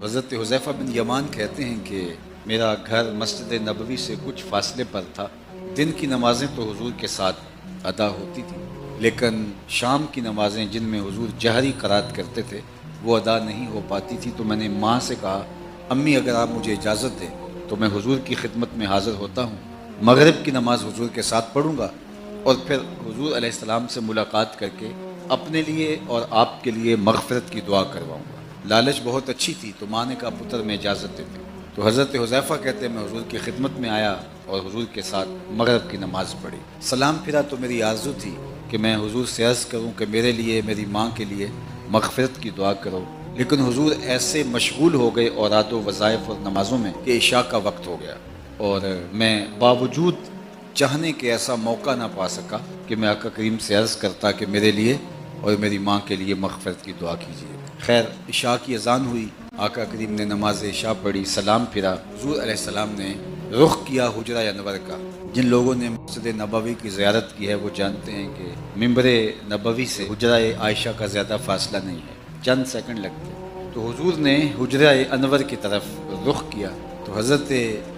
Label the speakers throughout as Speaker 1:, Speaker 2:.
Speaker 1: حضرت حذیفہ بن یمان کہتے ہیں کہ میرا گھر مسجد نبوی سے کچھ فاصلے پر تھا۔ دن کی نمازیں تو حضور کے ساتھ ادا ہوتی تھیں، لیکن شام کی نمازیں جن میں حضور جہری قرات کرتے تھے وہ ادا نہیں ہو پاتی تھی۔ تو میں نے ماں سے کہا، امی اگر آپ مجھے اجازت دیں تو میں حضور کی خدمت میں حاضر ہوتا ہوں، مغرب کی نماز حضور کے ساتھ پڑھوں گا اور پھر حضور علیہ السلام سے ملاقات کر کے اپنے لیے اور آپ کے لیے مغفرت کی دعا کرواؤں گا۔ لالچ بہت اچھی تھی تو ماں نے کہا پتر میں اجازت دیتے ہیں۔ تو حضرت حذیفہ کہتے ہیں میں حضور کی خدمت میں آیا اور حضور کے ساتھ مغرب کی نماز پڑھی۔ سلام پھرا تو میری آرزو تھی کہ میں حضور سے عرض کروں کہ میرے لیے میری ماں کے لیے مغفرت کی دعا کرو، لیکن حضور ایسے مشغول ہو گئے اوراد و وظائف اور نمازوں میں کہ عشاء کا وقت ہو گیا اور میں باوجود چاہنے کے ایسا موقع نہ پا سکا کہ میں آقا کریم سے عرض کرتا کہ میرے لیے اور میری ماں کے لیے مغفرت کی دعا کیجیے۔ خیر عشاء کی اذان ہوئی، آقا کریم نے نماز عشاء پڑھی، سلام پھرا، حضور علیہ السلام نے رخ کیا حجرہ انور کا۔ جن لوگوں نے مسجد نبوی کی زیارت کی ہے وہ جانتے ہیں کہ ممبر نبوی سے حجرہ عائشہ کا زیادہ فاصلہ نہیں ہے، چند سیکنڈ لگتے ہیں۔ تو حضور نے حجرہ انور کی طرف رخ کیا تو حضرت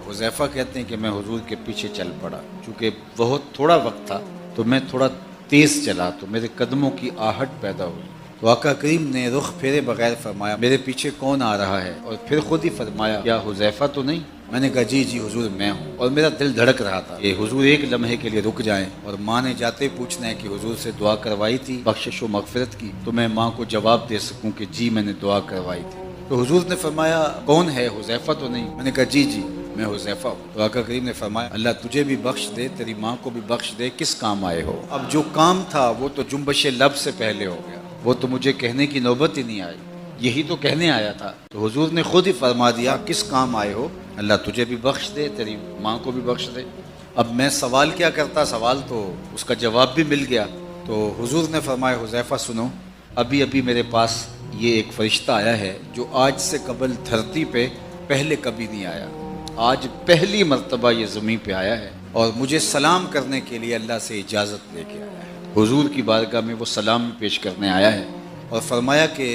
Speaker 1: حذیفہ کہتے ہیں کہ میں حضور کے پیچھے چل پڑا، چونکہ بہت تھوڑا وقت تھا تو میں تھوڑا تیز چلا تو میرے قدموں کی آہٹ پیدا ہوئی۔ تو آقا کریم نے رخ پھیرے بغیر فرمایا میرے پیچھے کون آ رہا ہے، اور پھر خود ہی فرمایا کیا حذیفہ تو نہیں؟ میں نے کہا جی جی حضور میں ہوں، اور میرا دل دھڑک رہا تھا کہ حضور ایک لمحے کے لیے رک جائیں اور ماں نے جاتے ہی پوچھنا ہے کہ حضور سے دعا کروائی تھی بخشش و مغفرت کی، تو میں ماں کو جواب دے سکوں کہ جی میں نے دعا کروائی تھی۔ تو حضور نے فرمایا کون ہے، حذیفہ تو نہیں؟ میں نے کہا جی جی میں حذیفہ ہوں۔ تو آقا کریم نے فرمایا اللہ تجھے بھی بخش دے، تیری ماں کو بھی بخش دے، کس کام آئے ہو؟ اب جو کام تھا وہ تو جنبش لب سے پہلے ہو گیا، وہ تو مجھے کہنے کی نوبت ہی نہیں آئی، یہی تو کہنے آیا تھا۔ تو حضور نے خود ہی فرما دیا کس کام آئے ہو، اللہ تجھے بھی بخش دے، تیری ماں کو بھی بخش دے۔ اب میں سوال کیا کرتا، سوال تو اس کا جواب بھی مل گیا۔ تو حضور نے فرمایا حذیفہ سنو، ابھی ابھی میرے پاس یہ ایک فرشتہ آیا ہے جو آج سے قبل دھرتی پہ پہلے کبھی نہیں آیا، آج پہلی مرتبہ یہ زمین پہ آیا ہے اور مجھے سلام کرنے کے لیے اللہ سے اجازت لے کے آیا ہے۔ حضور کی بارگاہ میں وہ سلام پیش کرنے آیا ہے اور فرمایا کہ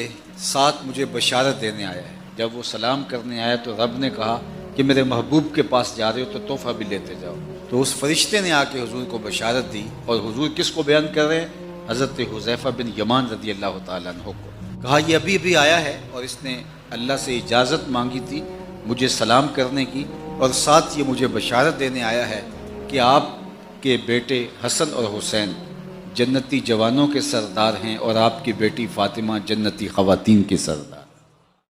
Speaker 1: ساتھ مجھے بشارت دینے آیا ہے۔ جب وہ سلام کرنے آیا تو رب نے کہا کہ میرے محبوب کے پاس جا رہے ہو تو تحفہ بھی لیتے جاؤ۔ تو اس فرشتے نے آ کے حضور کو بشارت دی، اور حضور کس کو بیان کر رہے ہیں؟ حضرت حذیفہ بن یمان رضی اللہ تعالیٰ عنہ کو۔ کہا یہ ابھی ابھی آیا ہے اور اس نے اللہ سے اجازت مانگی تھی مجھے سلام کرنے کی، اور ساتھ یہ مجھے بشارت دینے آیا ہے کہ آپ کے بیٹے حسن اور حسین جنتی جوانوں کے سردار ہیں اور آپ کی بیٹی فاطمہ جنتی خواتین کے سردار۔